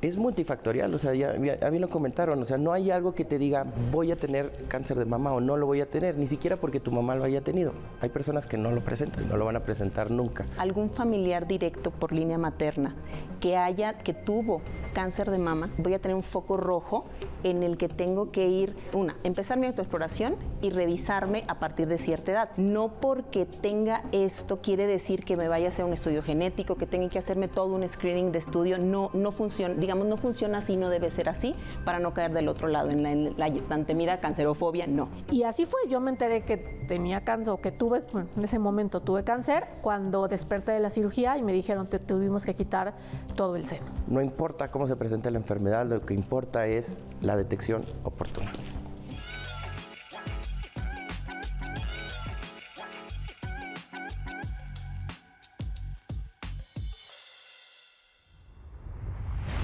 Es multifactorial, o sea, a mí lo comentaron, o sea, no hay algo que te diga voy a tener cáncer de mama o no lo voy a tener, ni siquiera porque tu mamá lo haya tenido. Hay personas que no lo presentan, no lo van a presentar nunca. Algún familiar directo por línea materna que tuvo cáncer de mama, voy a tener un foco rojo en el que tengo que ir, empezar mi autoexploración y revisarme a partir de cierta edad. No porque tenga esto quiere decir que me vaya a hacer un estudio genético, que tenga que hacerme todo un screening de estudio, no funciona, no funciona así, no debe ser así, para no caer del otro lado, en la tan temida cancerofobia, no. Y así fue, yo me enteré que tenía cáncer, o que tuve, bueno, en ese momento tuve cáncer, cuando desperté de la cirugía y me dijeron te tuvimos que quitar todo el seno. No importa cómo se presente la enfermedad, lo que importa es la detección oportuna.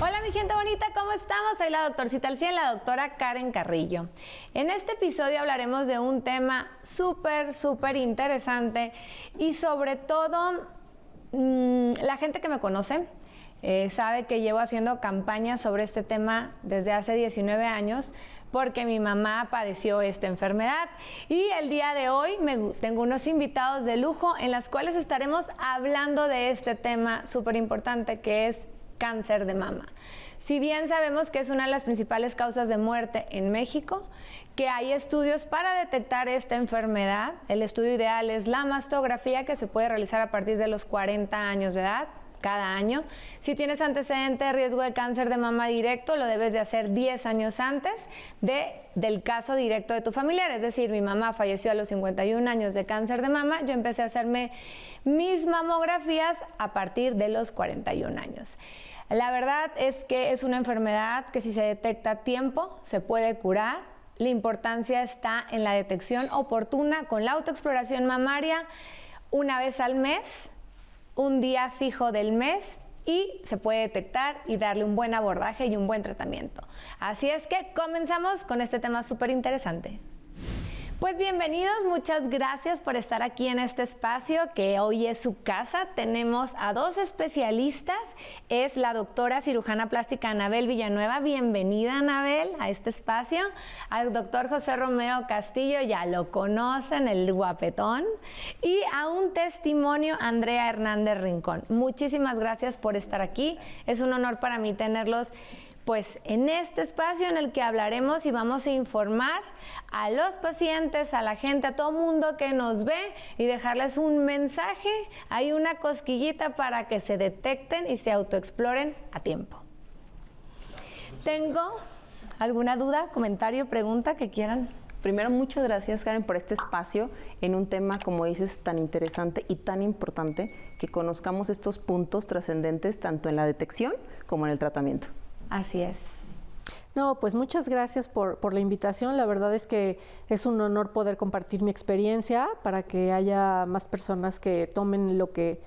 Hola mi gente bonita, ¿cómo estamos? Soy la doctorcita al 100, la doctora Karen Carrillo. En este episodio hablaremos de un tema súper interesante y sobre todo la gente que me conoce sabe que llevo haciendo campañas sobre este tema desde hace 19 años porque mi mamá padeció esta enfermedad y el día de hoy tengo unos invitados de lujo en las cuales estaremos hablando de este tema súper importante que es cáncer de mama. Si bien sabemos que es una de las principales causas de muerte en México, que hay estudios para detectar esta enfermedad, el estudio ideal es la mastografía que se puede realizar a partir de los 40 años de edad, cada año. Si tienes antecedente de riesgo de cáncer de mama directo, lo debes de hacer 10 años antes del caso directo de tu familiar. Es decir, mi mamá falleció a los 51 años de cáncer de mama, yo empecé a hacerme mis mamografías a partir de los 41 años. La verdad es que es una enfermedad que si se detecta a tiempo, se puede curar. La importancia está en la detección oportuna con la autoexploración mamaria una vez al mes, un día fijo del mes y se puede detectar y darle un buen abordaje y un buen tratamiento. Así es que comenzamos con este tema súper interesante. Pues bienvenidos, muchas gracias por estar aquí en este espacio que hoy es su casa. Tenemos a dos especialistas, es la doctora cirujana plástica Anabel Villanueva, bienvenida Anabel a este espacio, al doctor José Romeo Castillo, ya lo conocen, el guapetón, y a un testimonio Andrea Hernández Rincón. Muchísimas gracias por estar aquí, es un honor para mí tenerlos pues en este espacio en el que hablaremos y vamos a informar a los pacientes, a la gente, a todo mundo que nos ve y dejarles un mensaje, hay una cosquillita para que se detecten y se autoexploren a tiempo. ¿Tengo alguna duda, comentario, pregunta que quieran? Primero, muchas gracias, Karen, por este espacio en un tema, como dices, tan interesante y tan importante, que conozcamos estos puntos trascendentes tanto en la detección como en el tratamiento. Así es. No, pues muchas gracias por la invitación. La verdad es que es un honor poder compartir mi experiencia para que haya más personas que tomen lo que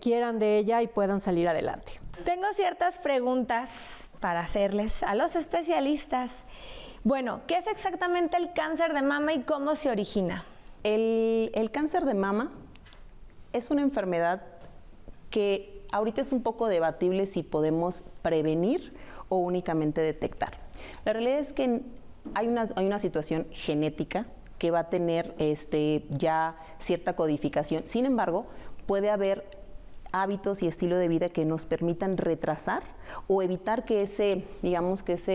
quieran de ella y puedan salir adelante. Tengo ciertas preguntas para hacerles a los especialistas. Bueno, ¿qué es exactamente el cáncer de mama y cómo se origina? El cáncer de mama es una enfermedad que ahorita es un poco debatible si podemos prevenir o únicamente detectar. La realidad es que hay una situación genética que va a tener ya cierta codificación. Sin embargo, puede haber hábitos y estilo de vida que nos permitan retrasar o evitar que ese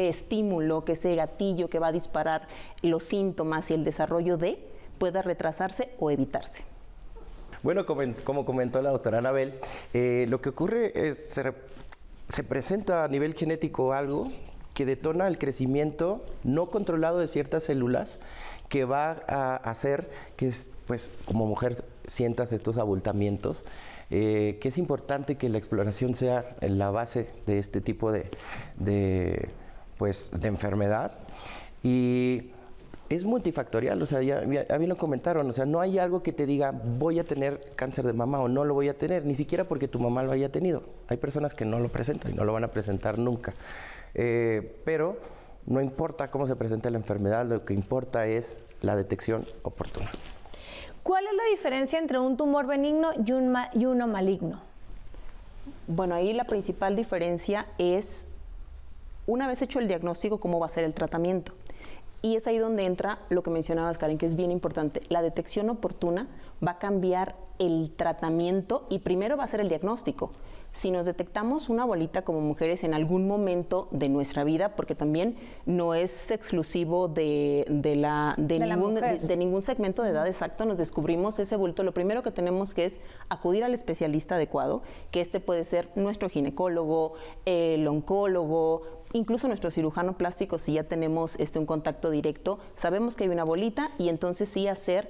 estímulo, que ese gatillo que va a disparar los síntomas y el desarrollo pueda retrasarse o evitarse. Bueno, como comentó la doctora Anabel, lo que ocurre es se presenta a nivel genético algo que detona el crecimiento no controlado de ciertas células que va a hacer que, pues, como mujer sientas estos abultamientos, que es importante que la exploración sea en la base de este tipo de enfermedad. Y es multifactorial, o sea, a mí lo comentaron, o sea, no hay algo que te diga voy a tener cáncer de mama o no lo voy a tener, ni siquiera porque tu mamá lo haya tenido. Hay personas que no lo presentan y no lo van a presentar nunca. Pero no importa cómo se presente la enfermedad, lo que importa es la detección oportuna. ¿Cuál es la diferencia entre un tumor benigno y uno maligno? Bueno, ahí la principal diferencia es una vez hecho el diagnóstico, ¿cómo va a ser el tratamiento? Y es ahí donde entra lo que mencionabas, Karen, que es bien importante. La detección oportuna va a cambiar el tratamiento y primero va a ser el diagnóstico. Si nos detectamos una bolita como mujeres en algún momento de nuestra vida, porque también no es exclusivo de ningún segmento de edad exacto, nos descubrimos ese bulto, lo primero que tenemos que es acudir al especialista adecuado, que puede ser nuestro ginecólogo, el oncólogo, incluso nuestro cirujano plástico, si ya tenemos un contacto directo, sabemos que hay una bolita y entonces sí hacer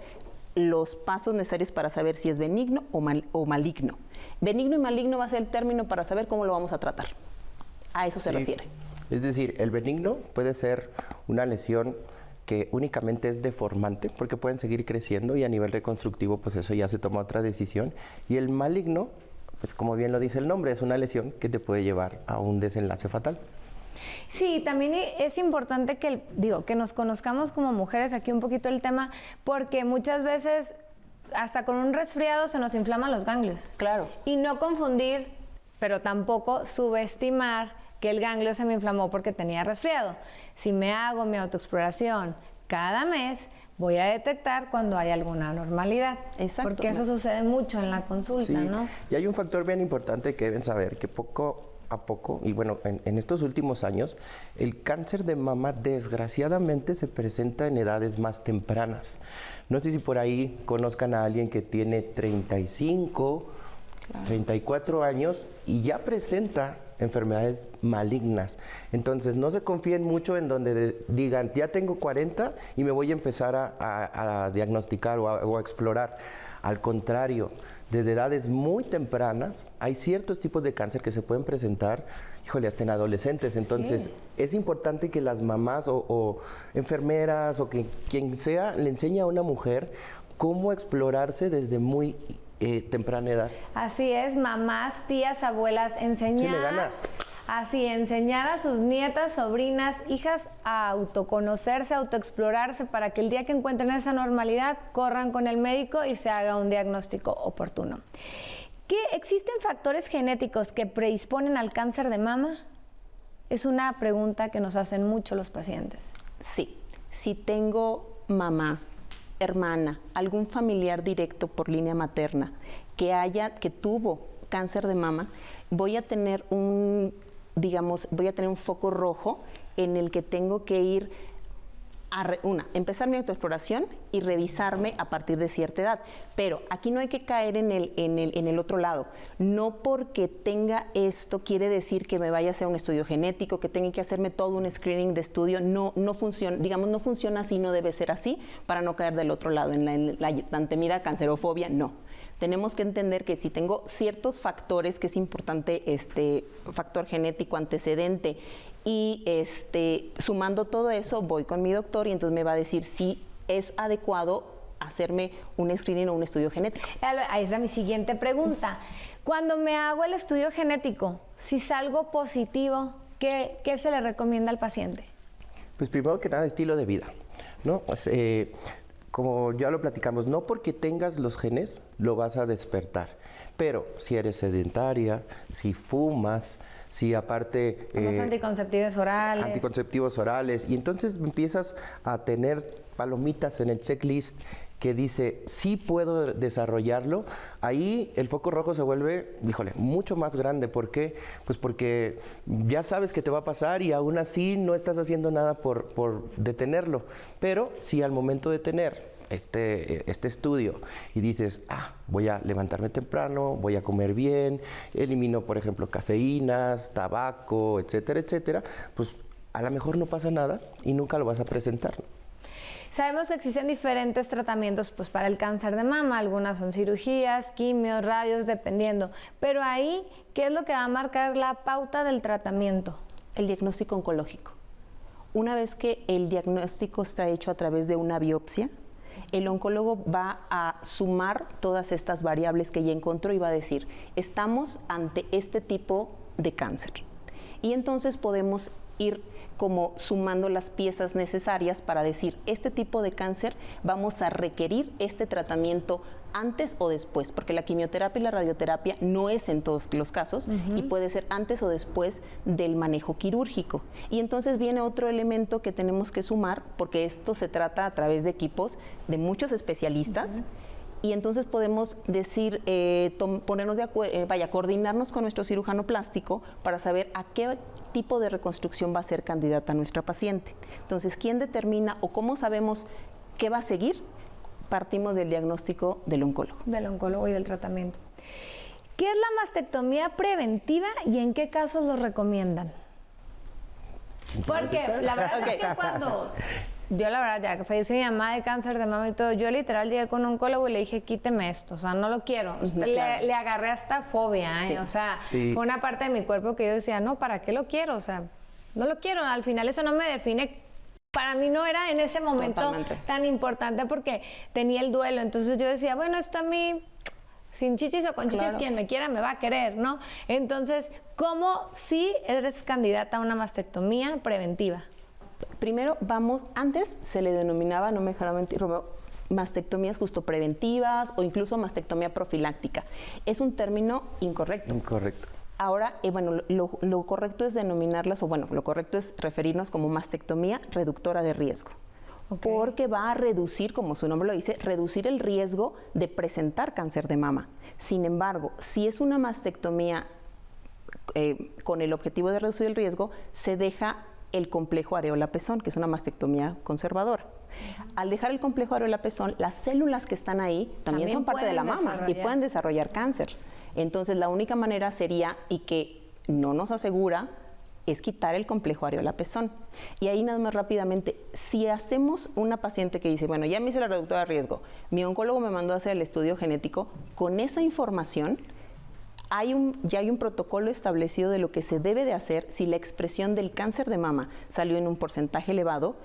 los pasos necesarios para saber si es benigno o maligno. Benigno y maligno va a ser el término para saber cómo lo vamos a tratar. A eso se refiere. Es decir, el benigno puede ser una lesión que únicamente es deformante porque pueden seguir creciendo y a nivel reconstructivo pues eso ya se toma otra decisión. Y el maligno, pues como bien lo dice el nombre, es una lesión que te puede llevar a un desenlace fatal. Sí, también es importante que nos conozcamos como mujeres aquí un poquito el tema, porque muchas veces hasta con un resfriado se nos inflaman los ganglios. Claro. Y no confundir, pero tampoco subestimar que el ganglio se me inflamó porque tenía resfriado. Si me hago mi autoexploración cada mes, voy a detectar cuando hay alguna anormalidad. Exacto. Porque eso sucede mucho en la consulta, Sí. ¿no? Y hay un factor bien importante que deben saber, que poco a poco, y bueno, en estos últimos años, el cáncer de mama desgraciadamente se presenta en edades más tempranas. No sé si por ahí conozcan a alguien que tiene 35, 34 años y ya presenta enfermedades malignas. Entonces, no se confíen mucho en donde digan, ya tengo 40 y me voy a empezar a diagnosticar o a explorar. Al contrario, desde edades muy tempranas hay ciertos tipos de cáncer que se pueden presentar, híjole, hasta en adolescentes. Entonces, es importante que las mamás o enfermeras o que quien sea le enseñe a una mujer cómo explorarse desde muy temprana edad. Así es, mamás, tías, abuelas, Échale ganas. Enseñar a sus nietas, sobrinas, hijas a autoconocerse, a autoexplorarse para que el día que encuentren esa normalidad corran con el médico y se haga un diagnóstico oportuno. ¿Existen factores genéticos que predisponen al cáncer de mama? Es una pregunta que nos hacen mucho los pacientes. Sí, si tengo mamá, hermana, algún familiar directo por línea materna que tuvo cáncer de mama, voy a tener un foco rojo en el que tengo que ir empezar mi autoexploración y revisarme a partir de cierta edad. Pero aquí no hay que caer en el otro lado. No porque tenga esto quiere decir que me vaya a hacer un estudio genético, que tenga que hacerme todo un screening de estudio. No funciona, no funciona así, no debe ser así para no caer del otro lado, en la tan temida cancerofobia, no. Tenemos que entender que si tengo ciertos factores, que es importante factor genético antecedente, y sumando todo eso, voy con mi doctor y entonces me va a decir si es adecuado hacerme un screening o un estudio genético. Ahí es mi siguiente pregunta. Cuando me hago el estudio genético, si salgo positivo, ¿qué se le recomienda al paciente? Pues primero que nada, estilo de vida, ¿no? Pues, como ya lo platicamos, no porque tengas los genes lo vas a despertar, pero si eres sedentaria, si fumas, si aparte... anticonceptivos orales, y entonces empiezas a tener palomitas en el checklist que dice, sí puedo desarrollarlo, ahí el foco rojo se vuelve, mucho más grande. ¿Por qué? Pues porque ya sabes que te va a pasar y aún así no estás haciendo nada por detenerlo. Pero si al momento de tener este estudio y dices, voy a levantarme temprano, voy a comer bien, elimino, por ejemplo, cafeínas, tabaco, etcétera, etcétera, pues a lo mejor no pasa nada y nunca lo vas a presentar. Sabemos que existen diferentes tratamientos para el cáncer de mama, algunas son cirugías, quimio, radios, dependiendo. Pero ahí, ¿qué es lo que va a marcar la pauta del tratamiento? El diagnóstico oncológico. Una vez que el diagnóstico está hecho a través de una biopsia, el oncólogo va a sumar todas estas variables que ya encontró y va a decir, estamos ante este tipo de cáncer. y entonces podemos ir como sumando las piezas necesarias para decir, este tipo de cáncer vamos a requerir este tratamiento antes o después, porque la quimioterapia y la radioterapia no es en todos los casos y puede ser antes o después del manejo quirúrgico. Y entonces viene otro elemento que tenemos que sumar, porque esto se trata a través de equipos de muchos especialistas, y entonces podemos decir, ponernos de acuerdo, coordinarnos con nuestro cirujano plástico para saber a qué tipo de reconstrucción va a ser candidata nuestra paciente. Entonces, ¿quién determina o cómo sabemos qué va a seguir? Partimos del diagnóstico del oncólogo. Del oncólogo y del tratamiento. ¿Qué es la mastectomía preventiva y en qué casos lo recomiendan? Porque la verdad es que cuando yo, la verdad, ya que falleció mi mamá de cáncer de mama y todo, yo literal llegué con un oncólogo y le dije, quíteme esto, o sea, no lo quiero. Le agarré hasta fobia, ¿eh? O sea, fue una parte de mi cuerpo que yo decía, no, ¿para qué lo quiero? O sea, no lo quiero, al final eso no me define. Para mí no era en ese momento tan importante porque tenía el duelo. Entonces yo decía, bueno, esto a mí, sin chichis o con chichis, quien me quiera me va a querer, ¿no? Entonces, ¿cómo si eres candidata a una mastectomía preventiva? Primero antes se le denominaba, no me dejará mentir, mastectomías justo preventivas o incluso mastectomía profiláctica. Es un término incorrecto. Incorrecto. Ahora, bueno, lo correcto es denominarlas, o bueno, lo correcto es referirnos como mastectomía reductora de riesgo. Porque va a reducir, como su nombre lo dice, reducir el riesgo de presentar cáncer de mama. Sin embargo, si es una mastectomía con el objetivo de reducir el riesgo, se deja el complejo areola-pezón, que es una mastectomía conservadora. Al dejar el complejo areola-pezón, las células que están ahí también son parte de la mama y pueden desarrollar cáncer. Entonces, la única manera sería, y que no nos asegura, es quitar el complejo areola-pezón. Y ahí nada más rápidamente, si hacemos una paciente que dice, bueno, ya me hice la reductora de riesgo, mi oncólogo me mandó a hacer el estudio genético, con esa información ya hay un protocolo establecido de lo que se debe de hacer si la expresión del cáncer de mama salió en un porcentaje elevado,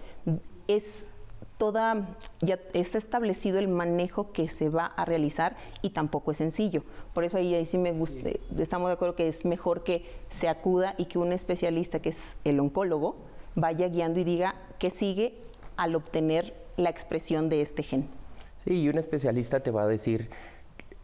ya está establecido el manejo que se va a realizar y tampoco es sencillo. Por eso ahí sí me gusta, estamos de acuerdo que es mejor que se acuda y que un especialista, que es el oncólogo, vaya guiando y diga qué sigue al obtener la expresión de este gen. Sí, y un especialista te va a decir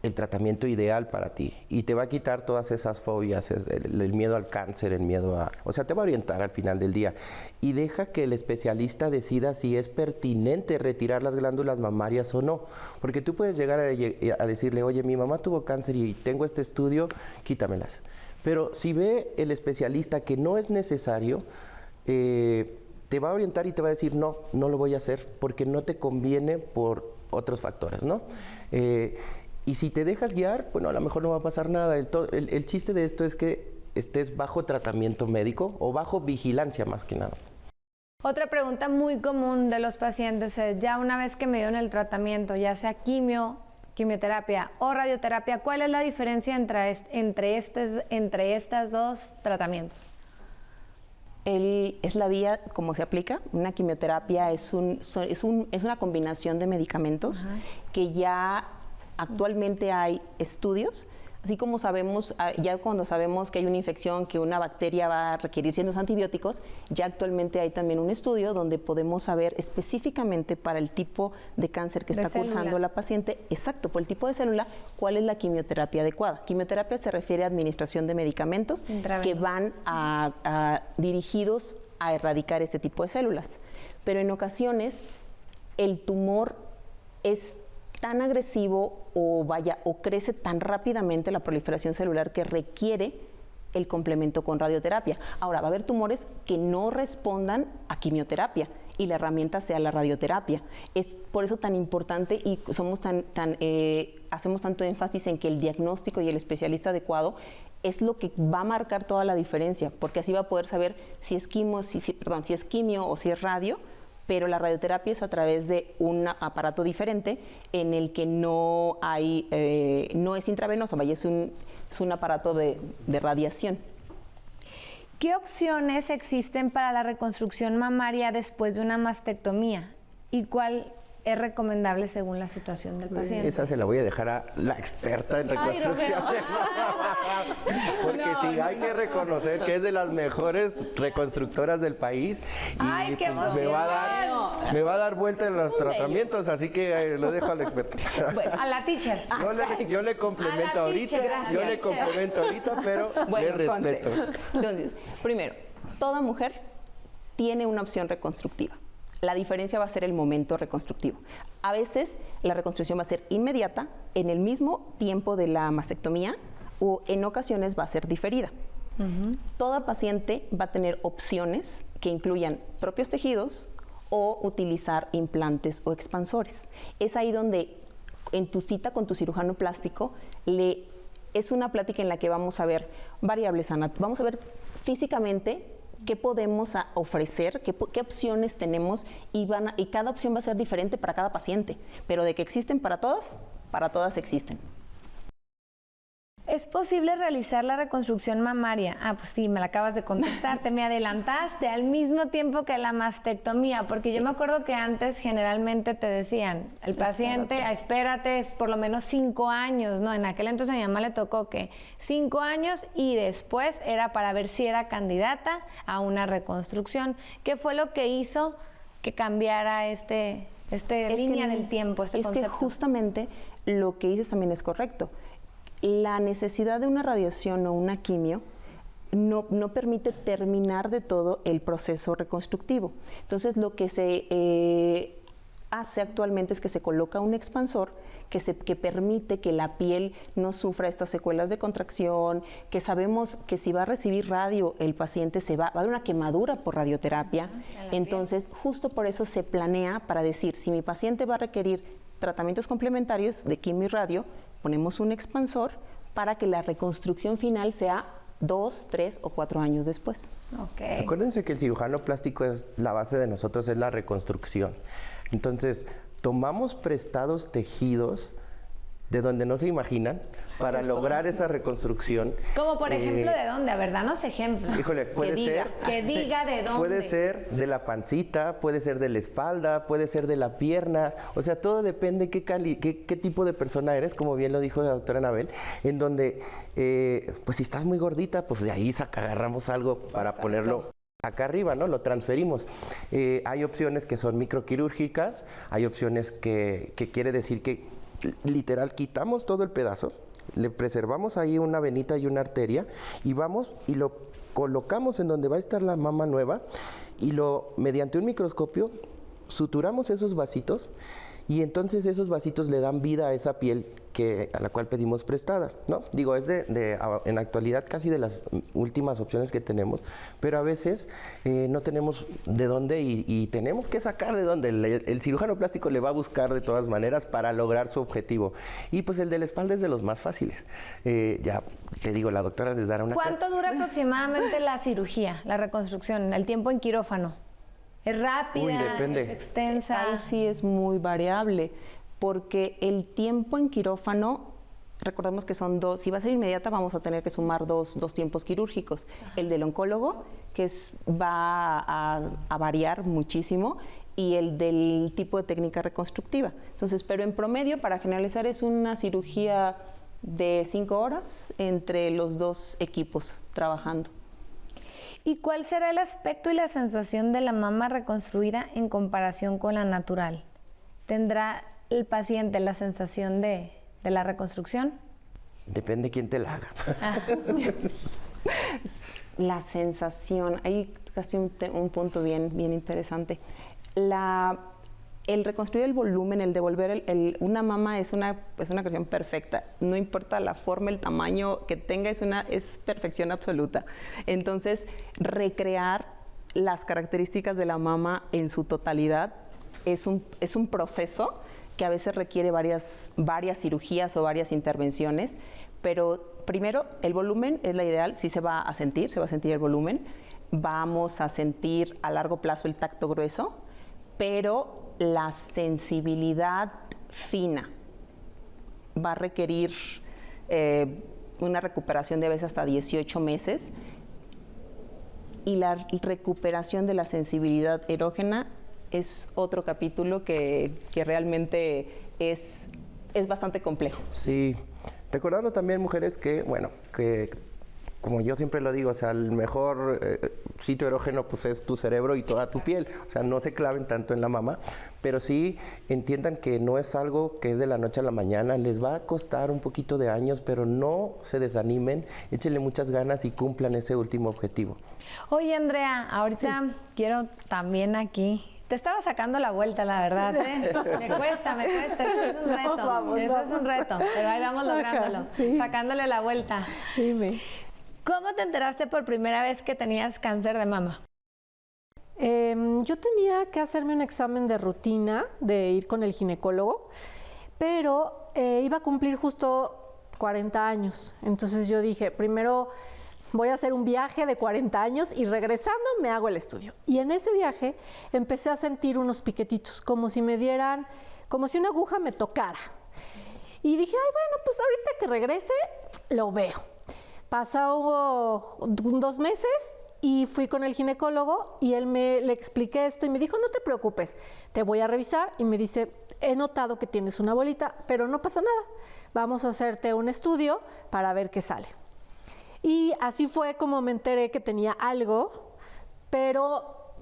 el tratamiento ideal para ti y te va a quitar todas esas fobias, el miedo al cáncer, el miedo a... O sea, te va a orientar al final del día y deja que el especialista decida si es pertinente retirar las glándulas mamarias o no, porque tú puedes llegar a decirle, oye, mi mamá tuvo cáncer y tengo este estudio, quítamelas. Pero si ve el especialista que no es necesario, te va a orientar y te va a decir, no, no lo voy a hacer porque no te conviene por otros factores, ¿no? Y si te dejas guiar, bueno, a lo mejor no va a pasar nada. El chiste de esto es que estés bajo tratamiento médico o bajo vigilancia más que nada. Otra pregunta muy común de los pacientes es, ya una vez que me dieron el tratamiento, ya sea quimioterapia o radioterapia, ¿cuál es la diferencia entre estos dos tratamientos? Es la vía como se aplica. Una quimioterapia es una combinación de medicamentos que ya actualmente hay estudios, así como sabemos, ya cuando sabemos que hay una infección, que una bacteria va a requerir ciertos antibióticos, ya actualmente hay también un estudio donde podemos saber específicamente para el tipo de cáncer que está cursando la paciente, exacto, por el tipo de célula, cuál es la quimioterapia adecuada. Quimioterapia se refiere a administración de medicamentos que van dirigidos a erradicar este tipo de células. Pero en ocasiones el tumor es tan agresivo o crece tan rápidamente la proliferación celular que requiere el complemento con radioterapia. Ahora, va a haber tumores que no respondan a quimioterapia y la herramienta sea la radioterapia. Es por eso tan importante y hacemos tanto énfasis en que el diagnóstico y el especialista adecuado es lo que va a marcar toda la diferencia, porque así va a poder saber si es quimio o si es radio, pero la radioterapia es a través de un aparato diferente en el que no es intravenoso, es un aparato de radiación. ¿Qué opciones existen para la reconstrucción mamaria después de una mastectomía? ¿Y cuál es recomendable según la situación del paciente? Esa se la voy a dejar a la experta en reconstrucción de mama. Porque sí, hay que reconocer que es de las mejores reconstructoras del país. Y ¡Ay, qué pues, me va a dar vuelta en los tratamientos, así que lo dejo al experto. Bueno, a la teacher. Yo le complemento ahorita, pero le respeto. Entonces, primero, toda mujer tiene una opción reconstructiva. La diferencia va a ser el momento reconstructivo. A veces la reconstrucción va a ser inmediata, en el mismo tiempo de la mastectomía, o en ocasiones va a ser diferida. Toda paciente va a tener opciones que incluyan propios tejidos o utilizar implantes o expansores. Es ahí donde en tu cita con tu cirujano plástico es una plática en la que vamos a ver variables vamos a ver físicamente qué podemos ofrecer, qué opciones tenemos y cada opción va a ser diferente para cada paciente, pero de que existen para todas existen. ¿Es posible realizar la reconstrucción mamaria? Ah, pues sí, me la acabas de contestar, te me adelantaste al mismo tiempo que la mastectomía, porque yo me acuerdo que antes generalmente te decían, el paciente, espérate, es por lo menos 5 años, ¿no? En aquel entonces a mi mamá le tocó que 5 años y después era para ver si era candidata a una reconstrucción. ¿Qué fue lo que hizo que cambiara esta línea del tiempo, este concepto? Es que justamente lo que dices también es correcto. La necesidad de una radiación o una quimio no permite terminar de todo el proceso reconstructivo. Entonces, lo que se hace actualmente es que se coloca un expansor que permite que la piel no sufra estas secuelas de contracción, que sabemos que si va a recibir radio, el paciente va a haber una quemadura por radioterapia. Entonces, justo por eso se planea para decir, si mi paciente va a requerir tratamientos complementarios de quimio y radio, ponemos un expansor para que la reconstrucción final sea 2, 3 o 4 años después. Okay. Acuérdense que el cirujano plástico es la base de nosotros, es la reconstrucción. Entonces, tomamos prestados tejidos de donde no se imaginan para lograr esa reconstrucción. Como por ejemplo, ¿de dónde? A ver, danos ejemplos. Híjole, puede ser. Que diga de dónde. Puede ser de la pancita, puede ser de la espalda, puede ser de la pierna. O sea, todo depende qué tipo de persona eres, como bien lo dijo la doctora Anabel, en donde, pues si estás muy gordita, pues de ahí agarramos algo para ponerlo acá arriba, ¿no? Lo transferimos. Hay opciones que son microquirúrgicas, hay opciones que quiere decir que literal quitamos todo el pedazo, le preservamos ahí una venita y una arteria y vamos y lo colocamos en donde va a estar la mama nueva y mediante un microscopio suturamos esos vasitos y entonces esos vasitos le dan vida a esa piel a la cual pedimos prestada, ¿no? Digo, es en la actualidad casi de las últimas opciones que tenemos, pero a veces no tenemos de dónde y tenemos que sacar de dónde. El cirujano plástico le va a buscar de todas maneras para lograr su objetivo. Y pues el de la espalda es de los más fáciles. Ya te digo, la doctora les dará una... ¿Cuánto dura aproximadamente la cirugía, la reconstrucción, el tiempo en quirófano? ¿Es rápida? Uy, depende. ¿Es extensa? Ahí sí es muy variable, porque el tiempo en quirófano, recordemos que son si va a ser inmediata, vamos a tener que sumar dos tiempos quirúrgicos. El del oncólogo, que va a variar muchísimo, y el del tipo de técnica reconstructiva. Entonces, pero en promedio, para generalizar, es una cirugía de 5 horas entre los dos equipos trabajando. ¿Y cuál será el aspecto y la sensación de la mama reconstruida en comparación con la natural? ¿Tendrá el paciente la sensación de la reconstrucción? Depende quién te la haga. La sensación, hay casi un punto bien interesante. El reconstruir el volumen, el devolver una mama es una creación perfecta. No importa la forma, el tamaño que tenga, es perfección absoluta. Entonces, recrear las características de la mama en su totalidad es un proceso que a veces requiere varias cirugías o varias intervenciones, pero primero el volumen es la ideal, sí se va a sentir el volumen, vamos a sentir a largo plazo el tacto grueso, pero la sensibilidad fina va a requerir una recuperación de a veces hasta 18 meses, y la recuperación de la sensibilidad erógena es otro capítulo que realmente es bastante complejo. Sí, Recordando también, mujeres, que, bueno, que como yo siempre lo digo, o sea, el mejor sitio erógeno pues es tu cerebro y toda tu piel. O sea, no se claven tanto en la mama, pero sí entiendan que no es algo que es de la noche a la mañana. Les va a costar un poquito de años, pero no se desanimen, échenle muchas ganas y cumplan ese último objetivo. Oye, Andrea, ahorita quiero también aquí... Te estaba sacando la vuelta, la verdad, ¿eh? Me cuesta. Eso es un reto. Vamos. Es un reto, pero ahí vamos lográndolo. Ajá, sí. Sacándole la vuelta. Dime. ¿Cómo te enteraste por primera vez que tenías cáncer de mama? Yo tenía que hacerme un examen de rutina, de ir con el ginecólogo, pero iba a cumplir justo 40 años. Entonces yo dije, primero voy a hacer un viaje de 40 años y regresando me hago el estudio. Y en ese viaje empecé a sentir unos piquetitos, como si me dieran, como si una aguja me tocara. Y dije, ay, bueno, pues ahorita que regrese, lo veo. Pasó 2 meses y fui con el ginecólogo y le expliqué esto y me dijo, no te preocupes, te voy a revisar. Y me dice, he notado que tienes una bolita, pero no pasa nada. Vamos a hacerte un estudio para ver qué sale. Y así fue como me enteré que tenía algo, pero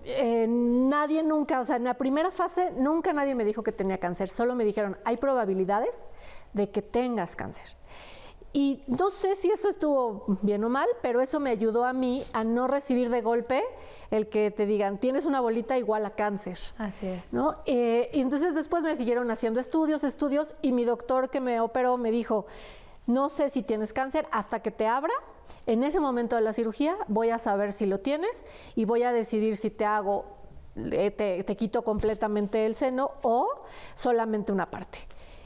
nadie nunca, o sea, en la primera fase nunca nadie me dijo que tenía cáncer, solo me dijeron, hay probabilidades de que tengas cáncer. Y no sé si eso estuvo bien o mal, pero eso me ayudó a mí a no recibir de golpe el que te digan, tienes una bolita igual a cáncer. Así es. ¿No? Y entonces después me siguieron haciendo estudios, y mi doctor que me operó me dijo, no sé si tienes cáncer hasta que te abra. En ese momento de la cirugía voy a saber si lo tienes y voy a decidir si te hago, te quito completamente el seno o solamente una parte.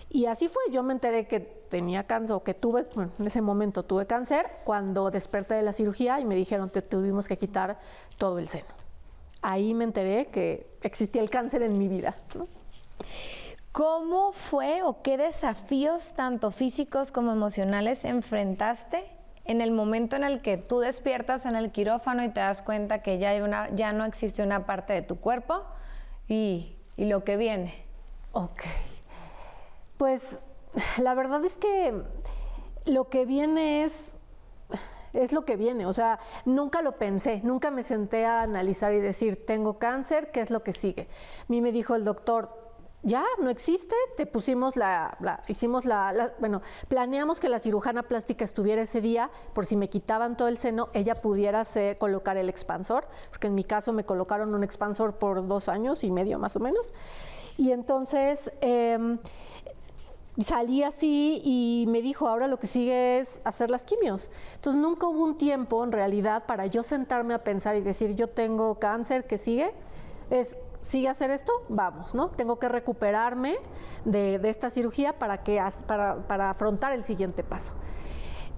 Y así fue, yo me enteré que tenía cáncer, o que tuve, bueno, en ese momento tuve cáncer, cuando desperté de la cirugía y me dijeron que tuvimos que quitar todo el seno. Ahí me enteré que existía el cáncer en mi vida, ¿no? ¿Cómo fue o qué desafíos, tanto físicos como emocionales, enfrentaste en el momento en el que tú despiertas en el quirófano y te das cuenta que ya no existe una parte de tu cuerpo y lo que viene? Ok. Pues la verdad es que lo que viene es lo que viene. O sea, nunca lo pensé, nunca me senté a analizar y decir, tengo cáncer, ¿qué es lo que sigue? A mí me dijo el doctor, ya no existe, te pusimos bueno, planeamos que la cirujana plástica estuviera ese día por si me quitaban todo el seno, ella pudiera colocar el expansor, porque en mi caso me colocaron un expansor por 2 años y medio más o menos. Y entonces salí así y me dijo, ahora lo que sigue es hacer las quimios. Entonces nunca hubo un tiempo en realidad para yo sentarme a pensar y decir, yo tengo cáncer, ¿qué sigue? ¿Sigue a hacer esto? Vamos, ¿no? Tengo que recuperarme de esta cirugía para afrontar el siguiente paso.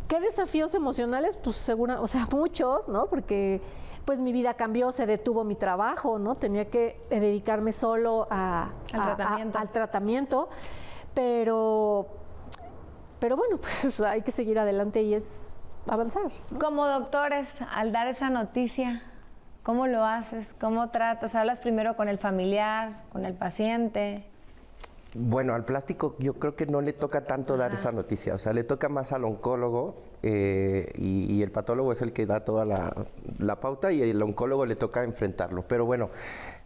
¿Qué desafíos emocionales? Pues seguro, o sea, muchos, ¿no? Porque pues mi vida cambió, se detuvo mi trabajo, ¿no? Tenía que dedicarme solo al tratamiento. Pero bueno, pues hay que seguir adelante y es avanzar, ¿no? Como doctores, al dar esa noticia, ¿cómo lo haces? ¿Cómo tratas? ¿Hablas primero con el familiar, con el paciente? Bueno, al plástico yo creo que no le toca tanto dar esa noticia, o sea, le toca más al oncólogo y el patólogo es el que da toda la pauta y el oncólogo le toca enfrentarlo. Pero bueno,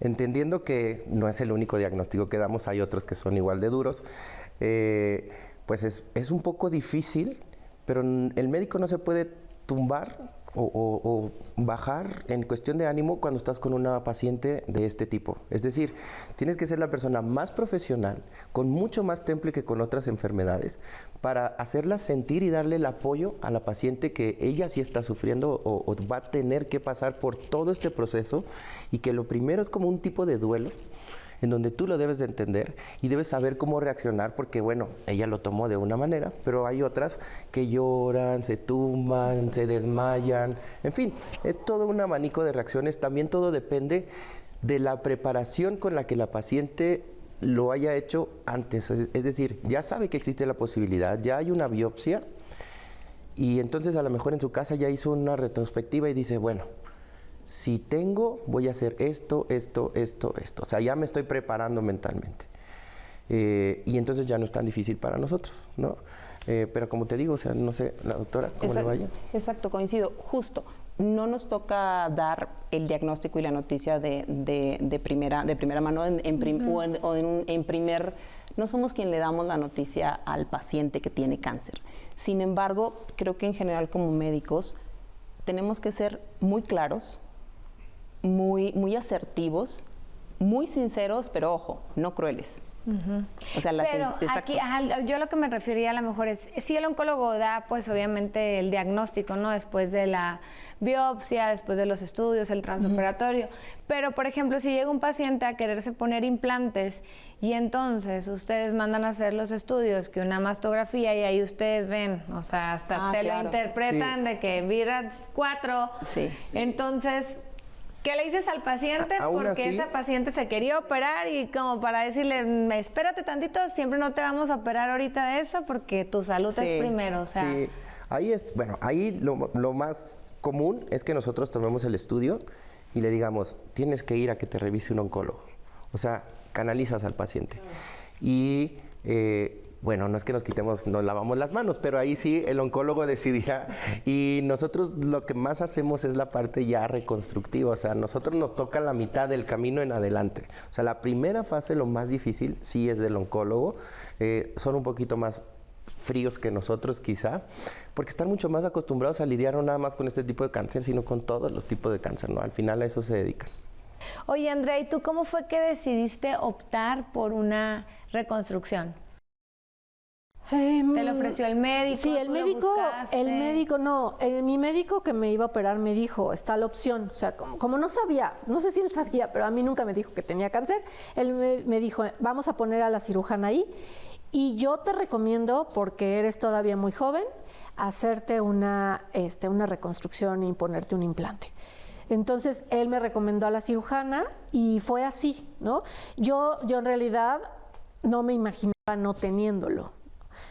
entendiendo que no es el único diagnóstico que damos, hay otros que son igual de duros, pues es un poco difícil, pero el médico no se puede tumbar o bajar en cuestión de ánimo cuando estás con una paciente de este tipo. Es decir, tienes que ser la persona más profesional, con mucho más temple que con otras enfermedades, para hacerla sentir y darle el apoyo a la paciente que ella sí está sufriendo o va a tener que pasar por todo este proceso, y que lo primero es como un tipo de duelo en donde tú lo debes de entender y debes saber cómo reaccionar, porque bueno, ella lo tomó de una manera, pero hay otras que lloran, se tumban, se desmayan, en fin, es todo un abanico de reacciones. También todo depende de la preparación con la que la paciente lo haya hecho antes, es decir, ya sabe que existe la posibilidad, ya hay una biopsia, y entonces a lo mejor en su casa ya hizo una retrospectiva y dice, bueno, si tengo, voy a hacer esto. O sea, ya me estoy preparando mentalmente. Y entonces ya no es tan difícil para nosotros, ¿no? pero como te digo, o sea, no sé, la doctora, ¿cómo le vaya? Exacto, coincido. Justo, no nos toca dar el diagnóstico y la noticia de primera mano en primer... No somos quien le damos la noticia al paciente que tiene cáncer. Sin embargo, creo que en general como médicos tenemos que ser muy claros, muy asertivos, muy sinceros, pero ojo, no crueles. O sea, pero aquí yo lo que me refería a lo mejor es, si el oncólogo da pues obviamente el diagnóstico, ¿no? Después de la biopsia, después de los estudios, el transoperatorio, pero por ejemplo si llega un paciente a quererse poner implantes y entonces ustedes mandan a hacer los estudios, que una mastografía, y ahí ustedes ven, o sea, hasta lo interpretan de que Virats 4, entonces... ¿Qué le dices al paciente? Porque así, ese paciente se quería operar y como para decirle, espérate tantito, siempre no te vamos a operar ahorita de eso porque tu salud es primero, o sea. Sí, ahí lo más común es que nosotros tomemos el estudio y le digamos, tienes que ir a que te revise un oncólogo. O sea, canalizas al paciente. Y... bueno, no es que nos lavamos las manos, pero ahí sí el oncólogo decidirá. Y nosotros lo que más hacemos es la parte ya reconstructiva. O sea, nosotros nos toca la mitad del camino en adelante. O sea, la primera fase, lo más difícil, sí es del oncólogo. Son un poquito más fríos que nosotros quizá, porque están mucho más acostumbrados a lidiar no nada más con este tipo de cáncer, sino con todos los tipos de cáncer, ¿no? Al final a eso se dedican. Oye, Andrea, ¿y tú cómo fue que decidiste optar por una reconstrucción? ¿Te lo ofreció el médico? Sí, el médico no. Mi médico que me iba a operar me dijo, está la opción. O sea, como no sabía, no sé si él sabía, pero a mí nunca me dijo que tenía cáncer. Él me dijo, vamos a poner a la cirujana ahí y yo te recomiendo, porque eres todavía muy joven, hacerte una reconstrucción y ponerte un implante. Entonces, él me recomendó a la cirujana y fue así, ¿no? Yo en realidad no me imaginaba no teniéndolo.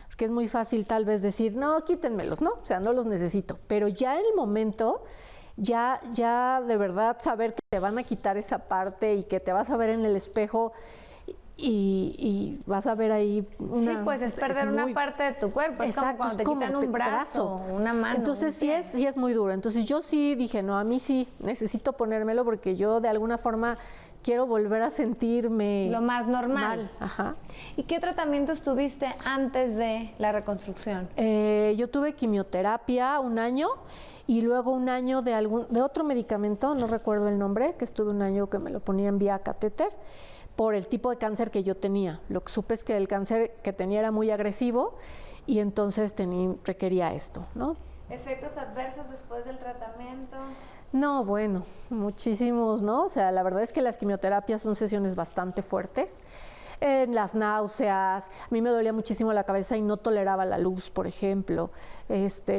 Porque es muy fácil tal vez decir, no, quítenmelos, ¿no? O sea, no los necesito. Pero ya en el momento, ya de verdad saber que te van a quitar esa parte y que te vas a ver en el espejo y vas a ver ahí una... Sí, pues es perder una parte de tu cuerpo. Es como cuando te quitan un brazo, una mano. Entonces sí es muy duro. Entonces yo sí dije, no, a mí sí necesito ponérmelo porque yo de alguna forma... quiero volver a sentirme... lo más normal. Ajá. ¿Y qué tratamientos tuviste antes de la reconstrucción? Yo tuve quimioterapia 1 año y luego 1 año de otro medicamento, no recuerdo el nombre, que estuve 1 año que me lo ponían vía catéter por el tipo de cáncer que yo tenía. Lo que supe es que el cáncer que tenía era muy agresivo y entonces requería esto, ¿no? ¿Efectos adversos después del tratamiento? No, bueno, muchísimos, ¿no? O sea, la verdad es que las quimioterapias son sesiones bastante fuertes. Las náuseas, a mí me dolía muchísimo la cabeza y no toleraba la luz, por ejemplo.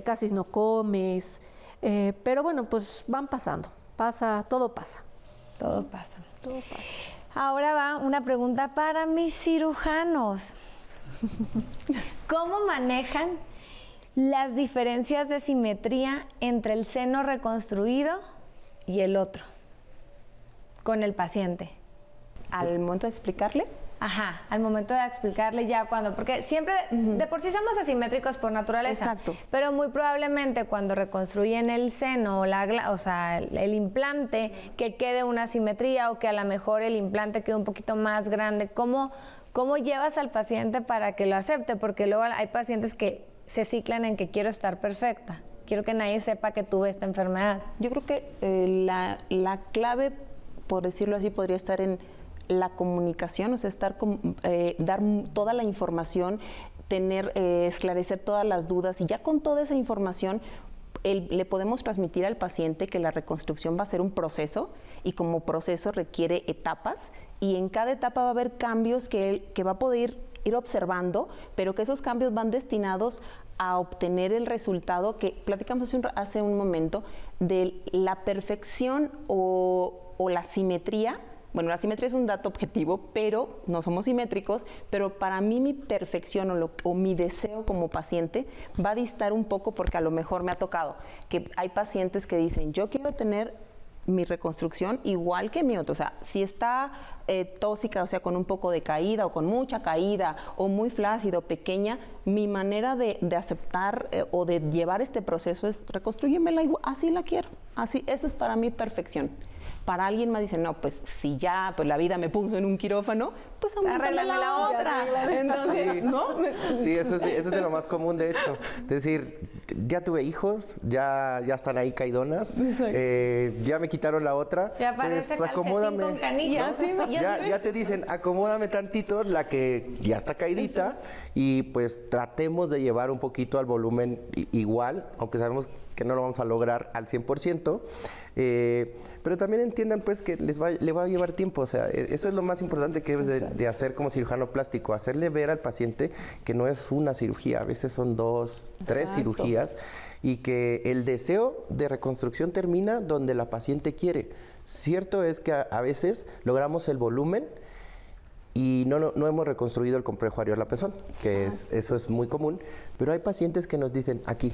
Casi no comes. Pero bueno, pues van pasando. Todo pasa. Todo pasa. Todo pasa. Ahora va una pregunta para mis cirujanos. ¿Cómo manejan las diferencias de simetría entre el seno reconstruido y el otro con el paciente? ¿Al momento de explicarle? Ajá, al momento de explicarle ya cuando, porque siempre de por sí somos asimétricos por naturaleza. Exacto. Pero muy probablemente cuando reconstruyen el seno o sea, el implante, que quede una asimetría o que a lo mejor el implante quede un poquito más grande. ¿Cómo llevas al paciente para que lo acepte? Porque luego hay pacientes que se ciclan en que quiero estar perfecta, quiero que nadie sepa que tuve esta enfermedad. Yo creo que la clave, por decirlo así, podría estar en la comunicación, o sea, dar toda la información, esclarecer todas las dudas, y ya con toda esa información le podemos transmitir al paciente que la reconstrucción va a ser un proceso y como proceso requiere etapas y en cada etapa va a haber cambios que va a poder ir observando, pero que esos cambios van destinados a obtener el resultado que platicamos hace un momento de la perfección o la simetría. Bueno, la simetría es un dato objetivo, pero no somos simétricos, pero para mí mi perfección o mi deseo como paciente va a distar un poco porque a lo mejor me ha tocado que hay pacientes que dicen, yo quiero tener mi reconstrucción igual que mi otro. O sea, si está tóxica, o sea, con un poco de caída o con mucha caída o muy flácida o pequeña, mi manera de aceptar o de llevar este proceso es reconstrúyemela igual, así la quiero. Así, eso es para mí perfección. Para alguien más dice, no, pues si ya pues la vida me puso en un quirófano, pues aumentame la otra. Entonces, Sí. ¿no? Sí, eso es de lo más común, de hecho. Es decir, ya tuve hijos, ya están ahí caidonas, ya me quitaron la otra, Ya parece pues acomódame. con canilla. Ya te dicen, acomódame tantito la que ya está caidita y pues tratemos de llevar un poquito al volumen igual, aunque sabemos que no lo vamos a lograr al 100%, pero también entiendan pues que le va a llevar tiempo, o sea, eso es lo más importante que debes de hacer como cirujano plástico, hacerle ver al paciente que no es una cirugía, a veces son 2, 3 cirugías y que el deseo de reconstrucción termina donde la paciente quiere. Cierto es que a veces logramos el volumen y no hemos reconstruido el complejo areolar pezón, que eso es muy común, pero hay pacientes que nos dicen, aquí,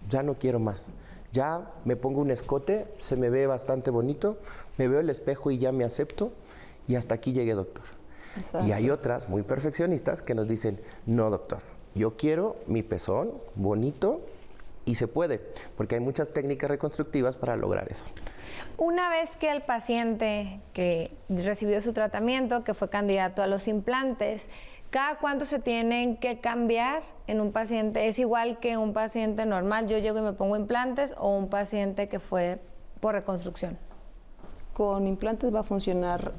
ya no quiero más, ya me pongo un escote, se me ve bastante bonito, me veo el espejo y ya me acepto y hasta aquí llegué, doctor. Exacto. Y hay otras muy perfeccionistas que nos dicen, no, doctor, yo quiero mi pezón bonito y se puede, porque hay muchas técnicas reconstructivas para lograr eso. Una vez que el paciente que recibió su tratamiento, que fue candidato a los implantes, ¿cada cuánto se tienen que cambiar en un paciente? ¿Es igual que un paciente normal? Yo llego y me pongo implantes, o un paciente que fue por reconstrucción. Con implantes va a funcionar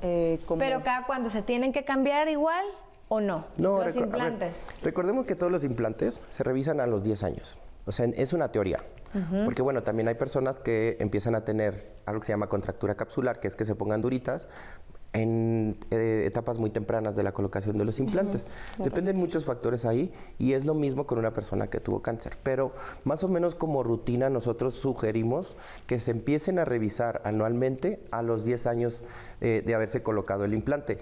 como... Pero ¿cada cuánto se tienen que cambiar igual o no? No, los implantes. Recordemos que todos los implantes se revisan a los 10 años. O sea, es una teoría. Porque bueno, también hay personas que empiezan a tener algo que se llama contractura capsular, que es que se pongan duritas en etapas muy tempranas de la colocación de los implantes. Dependen muchos factores ahí y es lo mismo con una persona que tuvo cáncer. Pero más o menos como rutina nosotros sugerimos que se empiecen a revisar anualmente a los 10 años de haberse colocado el implante.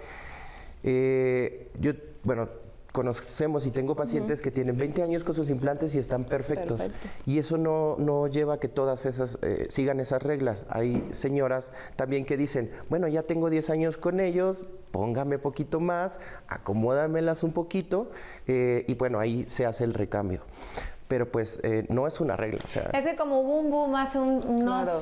Conocemos y tengo pacientes que tienen 20 años con sus implantes y están perfectos. Y eso no lleva a que todas esas sigan esas reglas. Hay señoras también que dicen, bueno, ya tengo 10 años con ellos, póngame poquito más, acomódamelas un poquito y bueno, ahí se hace el recambio. Pero pues no es una regla. O sea, es que como hubo un boom hace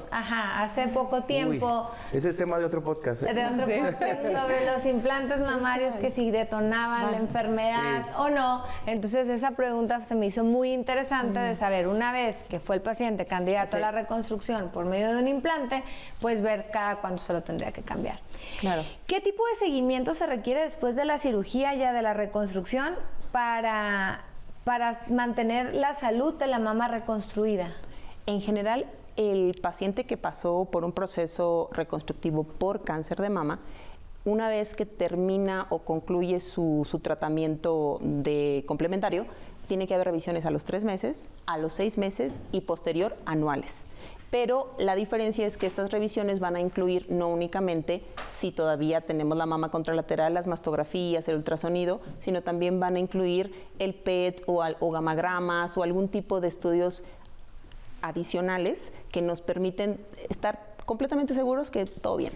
hace poco tiempo. Ese es tema de otro podcast. De otro podcast sobre los implantes mamarios, que si detonaban la enfermedad o no. Entonces esa pregunta se me hizo muy interesante de saber, una vez que fue el paciente candidato a la reconstrucción por medio de un implante, pues ver cada cuánto se lo tendría que cambiar. Claro. ¿Qué tipo de seguimiento se requiere después de la cirugía, ya de la reconstrucción, para mantener la salud de la mama reconstruida? En general, el paciente que pasó por un proceso reconstructivo por cáncer de mama, una vez que termina o concluye su tratamiento de complementario, tiene que haber revisiones a los 3 meses, a los 6 meses y posterior anuales. Pero la diferencia es que estas revisiones van a incluir no únicamente si todavía tenemos la mama contralateral, las mastografías, el ultrasonido, sino también van a incluir el PET o gamagramas o algún tipo de estudios adicionales que nos permiten estar completamente seguros que todo bien.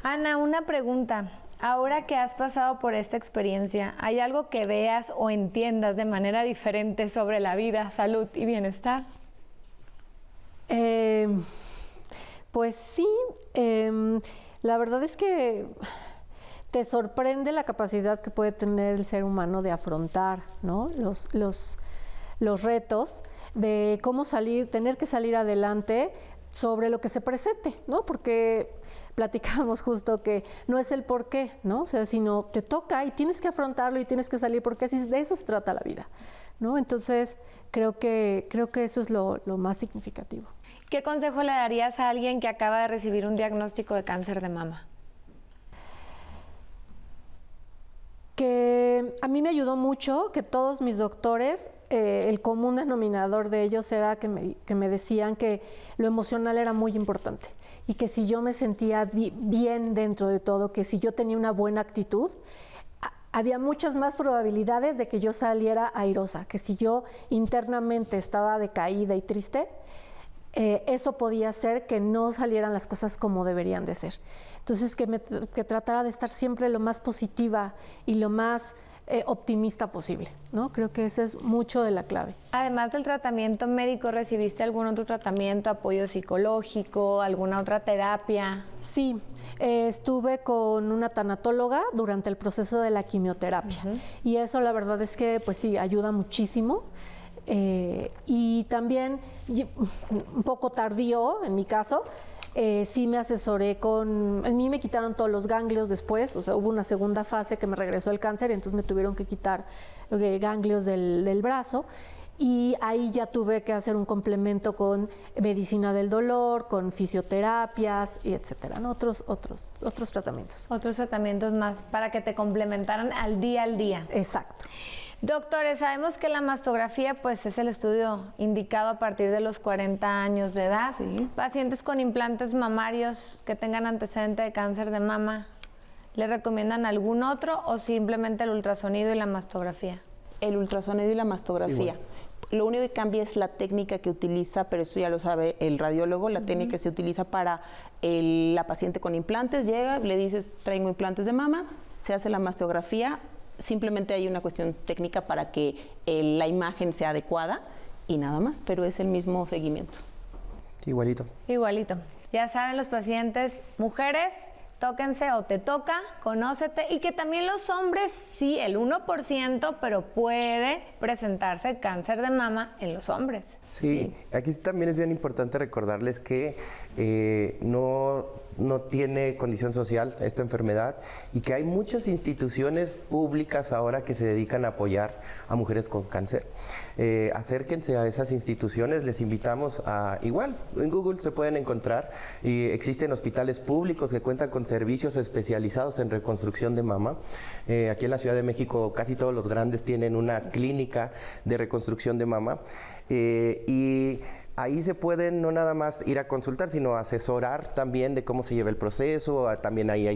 Ana, una pregunta. Ahora que has pasado por esta experiencia, ¿hay algo que veas o entiendas de manera diferente sobre la vida, salud y bienestar? Pues sí, la verdad es que te sorprende la capacidad que puede tener el ser humano de afrontar, ¿no?, los retos, de cómo tener que salir adelante sobre lo que se presente, ¿no? Porque platicábamos justo que no es el por qué, ¿no? O sea, sino te toca y tienes que afrontarlo y tienes que salir, porque así de eso se trata la vida, ¿no? Entonces, creo que eso es lo más significativo. ¿Qué consejo le darías a alguien que acaba de recibir un diagnóstico de cáncer de mama? Que a mí me ayudó mucho que todos mis doctores, el común denominador de ellos era que me decían que lo emocional era muy importante y que si yo me sentía bien dentro de todo, que si yo tenía una buena actitud, había muchas más probabilidades de que yo saliera airosa, que si yo internamente estaba decaída y triste, eso podía hacer que no salieran las cosas como deberían de ser. Entonces, que tratara de estar siempre lo más positiva y lo más optimista posible, ¿no? Creo que esa es mucho de la clave. Además del tratamiento médico, ¿recibiste algún otro tratamiento, apoyo psicológico, alguna otra terapia? Sí, estuve con una tanatóloga durante el proceso de la quimioterapia y eso la verdad es que pues sí, ayuda muchísimo. Y también, un poco tardío en mi caso, sí me asesoré a mí me quitaron todos los ganglios después, o sea, hubo una segunda fase que me regresó el cáncer y entonces me tuvieron que quitar ganglios del brazo y ahí ya tuve que hacer un complemento con medicina del dolor, con fisioterapias y etcétera, ¿no? Otros tratamientos. Otros tratamientos más para que te complementaran al día. Exacto. Doctores, sabemos que la mastografía pues es el estudio indicado a partir de los 40 años de edad. Sí. Pacientes con implantes mamarios que tengan antecedente de cáncer de mama, ¿le recomiendan algún otro o simplemente el ultrasonido y la mastografía? El ultrasonido y la mastografía. Sí, bueno. Lo único que cambia es la técnica que utiliza, pero eso ya lo sabe el radiólogo, la técnica que se utiliza para la paciente con implantes. Llega, le dices, traigo implantes de mama, se hace la mastografía. Simplemente hay una cuestión técnica para que la imagen sea adecuada y nada más, pero es el mismo seguimiento. Igualito. Igualito. Ya saben los pacientes, mujeres, tóquense o te toca, conócete, y que también los hombres, sí, el 1%, pero puede presentarse cáncer de mama en los hombres. Sí, aquí también es bien importante recordarles que no tiene condición social esta enfermedad y que hay muchas instituciones públicas ahora que se dedican a apoyar a mujeres con cáncer. Acérquense a esas instituciones, les invitamos a, igual, en Google se pueden encontrar, y existen hospitales públicos que cuentan con servicios especializados en reconstrucción de mama. Aquí en la Ciudad de México casi todos los grandes tienen una clínica de reconstrucción de mama. Y ahí se pueden no nada más ir a consultar, sino asesorar también de cómo se lleva el proceso. También ahí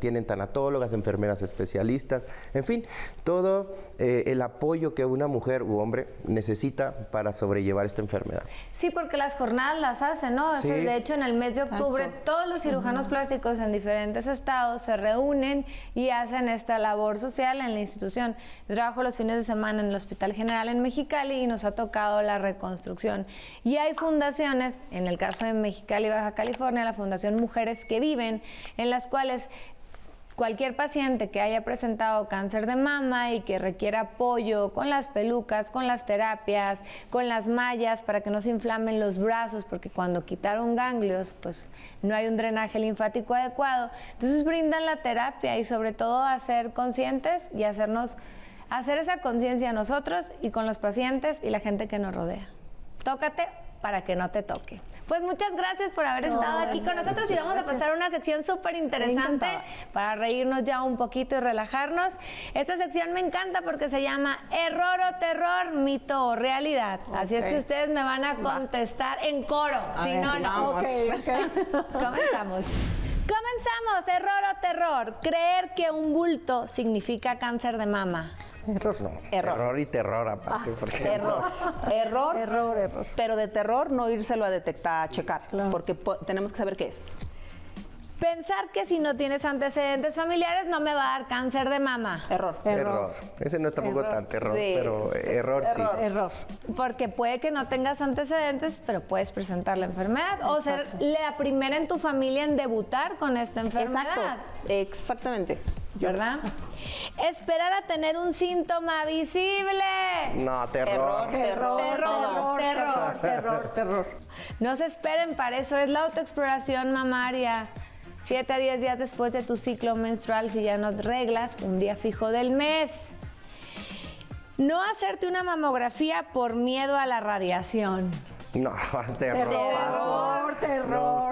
tienen tanatólogas, enfermeras especialistas, en fin, todo el apoyo que una mujer u hombre necesita para sobrellevar esta enfermedad. Sí, porque las jornadas las hacen, ¿no? Sí. De hecho, en el mes de octubre, todos los cirujanos plásticos en diferentes estados se reúnen y hacen esta labor social en la institución. Yo trabajo los fines de semana en el Hospital General en Mexicali y nos ha tocado la reconstrucción. Y hay fundaciones, en el caso de Mexicali, Baja California, la Fundación Mujeres que Viven, en las cuales cualquier paciente que haya presentado cáncer de mama y que requiera apoyo con las pelucas, con las terapias, con las mallas para que no se inflamen los brazos, porque cuando quitaron ganglios, pues no hay un drenaje linfático adecuado. Entonces brindan la terapia y sobre todo a ser conscientes y hacer esa conciencia nosotros y con los pacientes y la gente que nos rodea. Tócate para que no te toque. Pues muchas gracias por haber estado aquí con nosotros y vamos a pasar a una sección súper interesante para reírnos ya un poquito y relajarnos. Esta sección me encanta porque se llama Error o Terror, Mito o Realidad. Así es que ustedes me van a contestar en coro, si no, no. Comenzamos. Comenzamos, error o terror. Creer que un bulto significa cáncer de mama. Error no. Error y terror aparte. Porque Error, pero de terror no írselo a detectar, a checar, porque tenemos que saber qué es. Pensar que si no tienes antecedentes familiares no me va a dar cáncer de mama. Error. Ese no es tampoco tan terror, Sí. pero error sí. Error. Porque puede que no tengas antecedentes, pero puedes presentar la enfermedad o ser la primera en tu familia en debutar con esta enfermedad. Exacto, exactamente. ¿Verdad? Esperar a tener un síntoma visible. No, terror. Terror. No se esperen para eso, es la autoexploración mamaria. 7 a 10 días después de tu ciclo menstrual, si ya no reglas, un día fijo del mes. No hacerte una mamografía por miedo a la radiación. No, terror.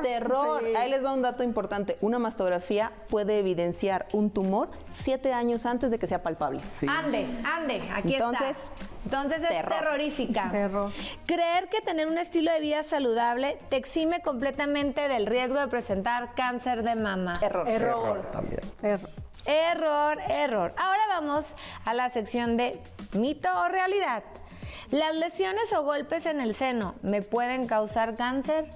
Terror. Sí. Ahí les va un dato importante. Una mastografía puede evidenciar un tumor 7 años antes de que sea palpable. Sí. Ande, aquí Entonces, está. Entonces es terror. terrorífica. Terror. Creer que tener un estilo de vida saludable te exime completamente del riesgo de presentar cáncer de mama. Terror también. Error. Ahora vamos a la sección de mito o realidad. ¿Las lesiones o golpes en el seno me pueden causar cáncer?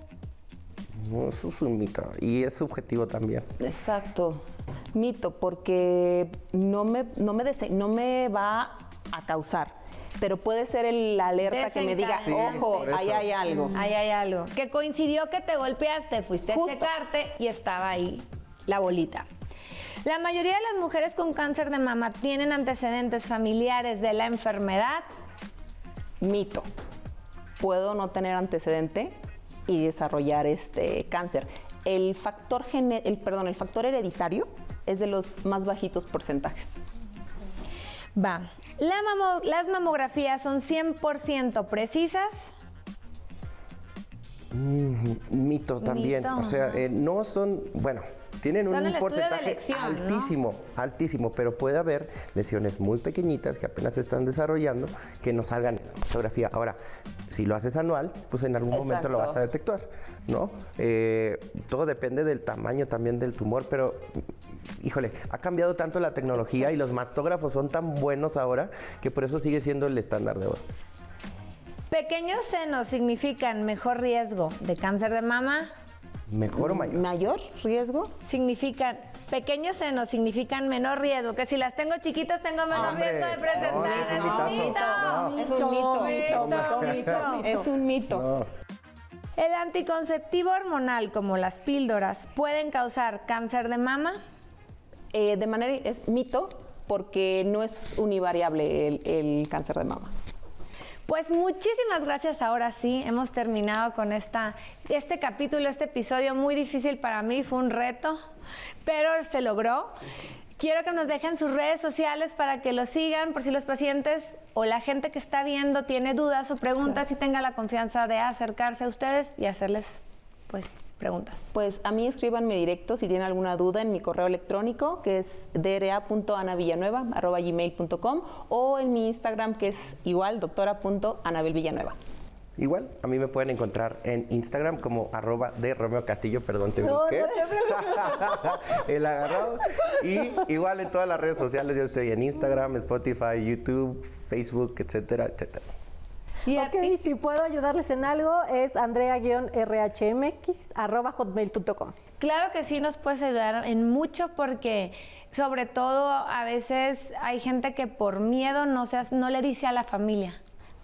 No, eso es un mito y es subjetivo también. Exacto. Mito, porque no me va a causar, pero puede ser la alerta que me diga, Desencadenante. ojo, por eso. ahí hay algo. Ahí hay algo. Que coincidió que te golpeaste, fuiste Justo. a checarte y estaba ahí la bolita. La mayoría de las mujeres con cáncer de mama tienen antecedentes familiares de la enfermedad. Mito. Puedo no tener antecedente y desarrollar cáncer. El factor hereditario es de los más bajitos porcentajes. Va. ¿Las mamografías son 100% precisas? Mito también. Mito, O sea, ajá. no son, bueno, tienen Son el un estudio de porcentaje elección, ¿no? altísimo, altísimo, pero puede haber lesiones muy pequeñitas que apenas se están desarrollando que no salgan en la fotografía. Ahora, si lo haces anual, pues en algún momento lo Exacto. vas a detectar, ¿no? Todo depende del tamaño también del tumor, pero híjole, ha cambiado tanto la tecnología y los mastógrafos son tan buenos ahora que por eso sigue siendo el estándar de oro. ¿Pequeños senos significan mejor riesgo de cáncer de mama? ¿Mejor o mayor? ¿Mayor riesgo? Pequeños senos significan menor riesgo, que si las tengo chiquitas tengo menor Hombre, riesgo de no, presentar. ese es un mitazo. No. Es un mito. Mito. Es un mito. No. ¿El anticonceptivo hormonal, como las píldoras, pueden causar cáncer de mama? Es mito porque no es univariable el cáncer de mama. Pues muchísimas gracias, ahora sí, hemos terminado con este capítulo, este episodio muy difícil para mí, fue un reto, pero se logró. Quiero que nos dejen sus redes sociales para que lo sigan, por si los pacientes o la gente que está viendo tiene dudas o preguntas y tenga la confianza de acercarse a ustedes y hacerles, pues, preguntas. Pues a mí escríbanme directo si tienen alguna duda en mi correo electrónico, que es dra.anavillanueva@gmail.com, o en mi Instagram, que es igual, doctora.anabelvillanueva. Igual, a mí me pueden encontrar en Instagram como @de Romeo Castillo, perdón, te busqué. El agarrado. Y igual en todas las redes sociales, yo estoy en Instagram, Spotify, YouTube, Facebook, etcétera, etcétera. ¿Y a Ok, ti? si puedo ayudarles en algo, es andrea-rhmx@hotmail.com. Claro que sí nos puedes ayudar en mucho porque sobre todo a veces hay gente que por miedo no le dice a la familia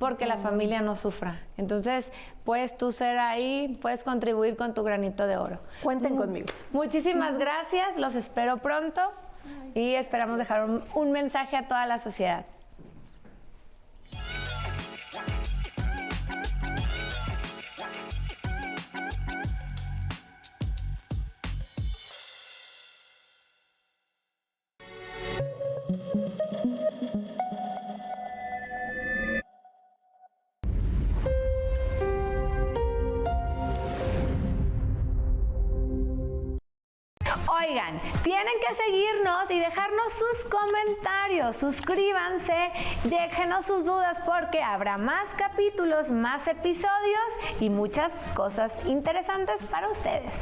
porque la familia no sufra. Entonces puedes tú ser ahí, puedes contribuir con tu granito de oro. Cuenten conmigo. Muchísimas gracias, los espero pronto y esperamos dejar un mensaje a toda la sociedad. Oigan, tienen que seguirnos y dejarnos sus comentarios. Suscríbanse, déjenos sus dudas porque habrá más capítulos, más episodios y muchas cosas interesantes para ustedes.